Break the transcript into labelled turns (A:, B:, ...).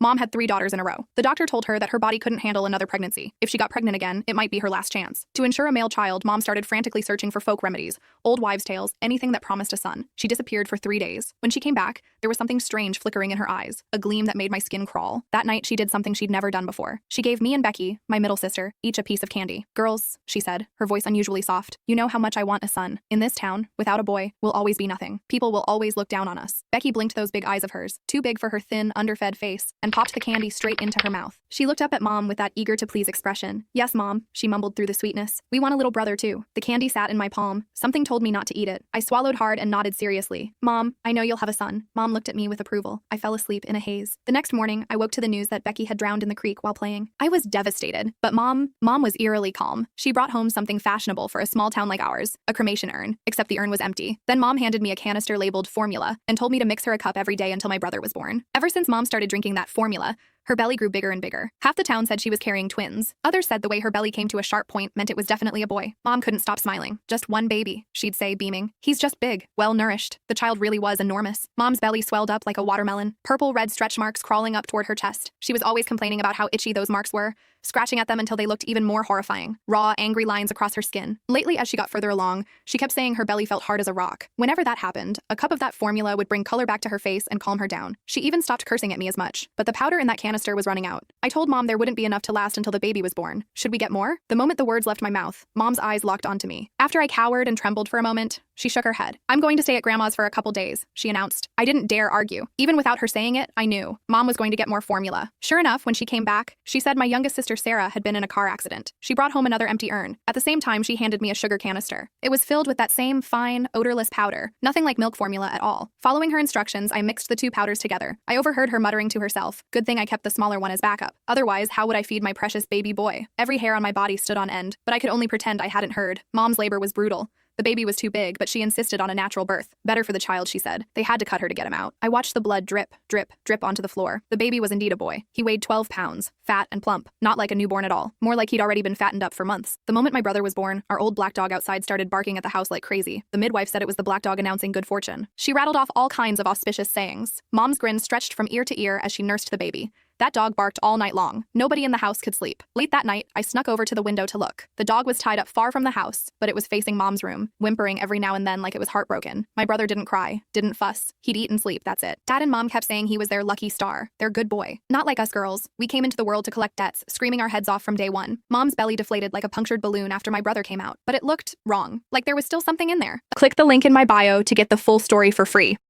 A: Mom had 3 daughters in a row. The doctor told her that her body couldn't handle another pregnancy. If she got pregnant again, it might be her last chance. To ensure a male child, Mom started frantically searching for folk remedies, old wives' tales, anything that promised a son. She disappeared for 3 days. When she came back, there was something strange flickering in her eyes, a gleam that made my skin crawl. That night, she did something she'd never done before. She gave me and Becky, my middle sister, each a piece of candy. Girls, she said, her voice unusually soft, you know how much I want a son. In this town, without a boy, we'll always be nothing. People will always look down on us. Becky blinked those big eyes of hers, too big for her thin, underfed face, and popped the candy straight into her mouth. She looked up at Mom with that eager-to-please expression. Yes, Mom, she mumbled through the sweetness. We want a little brother, too. The candy sat in my palm. Something told me not to eat it. I swallowed hard and nodded seriously. Mom, I know you'll have a son. Mom looked at me with approval. I fell asleep in a haze. The next morning, I woke to the news that Becky had drowned in the creek while playing. I was devastated, but Mom was eerily calm. She brought home something fashionable for a small town like ours, a cremation urn, except the urn was empty. Then Mom handed me a canister labeled formula and told me to mix her a cup every day until my brother was born. Ever since Mom started drinking that formula, her belly grew bigger and bigger. Half the town said she was carrying twins. Others said the way her belly came to a sharp point meant it was definitely a boy. Mom couldn't stop smiling. Just one baby, she'd say, beaming. He's just big, well-nourished. The child really was enormous. Mom's belly swelled up like a watermelon, purple-red stretch marks crawling up toward her chest. She was always complaining about how itchy those marks were, scratching at them until they looked even more horrifying. Raw, angry lines across her skin. Lately, as she got further along, she kept saying her belly felt hard as a rock. Whenever that happened, a cup of that formula would bring color back to her face and calm her down. She even stopped cursing at me as much. But the powder in that canister was running out. I told Mom there wouldn't be enough to last until the baby was born. Should we get more? The moment the words left my mouth, Mom's eyes locked onto me. After I cowered and trembled for a moment, she shook her head. I'm going to stay at Grandma's for a couple days, she announced. I didn't dare argue. Even without her saying it, I knew. Mom was going to get more formula. Sure enough, when she came back, she said my youngest sister Sarah had been in a car accident. She brought home another empty urn. At the same time, she handed me a sugar canister. It was filled with that same fine, odorless powder. Nothing like milk formula at all. Following her instructions, I mixed the two powders together. I overheard her muttering to herself, good thing I kept the smaller one as backup. Otherwise, how would I feed my precious baby boy? Every hair on my body stood on end, but I could only pretend I hadn't heard. Mom's labor was brutal. The baby was too big, but she insisted on a natural birth. Better for the child, she said. They had to cut her to get him out. I watched the blood drip, drip, drip onto the floor. The baby was indeed a boy. He weighed 12 pounds, fat and plump, not like a newborn at all, more like he'd already been fattened up for months. The moment my brother was born, our old black dog outside started barking at the house like crazy. The midwife said it was the black dog announcing good fortune. She rattled off all kinds of auspicious sayings. Mom's grin stretched from ear to ear as she nursed the baby. That dog barked all night long. Nobody in the house could sleep. Late that night, I snuck over to the window to look. The dog was tied up far from the house, but it was facing Mom's room, whimpering every now and then like it was heartbroken. My brother didn't cry, didn't fuss. He'd eat and sleep, that's it. Dad and Mom kept saying he was their lucky star, their good boy. Not like us girls. We came into the world to collect debts, screaming our heads off from day one. Mom's belly deflated like a punctured balloon after my brother came out, but it looked wrong, like there was still something in there. Click the link in my bio to get the full story for free.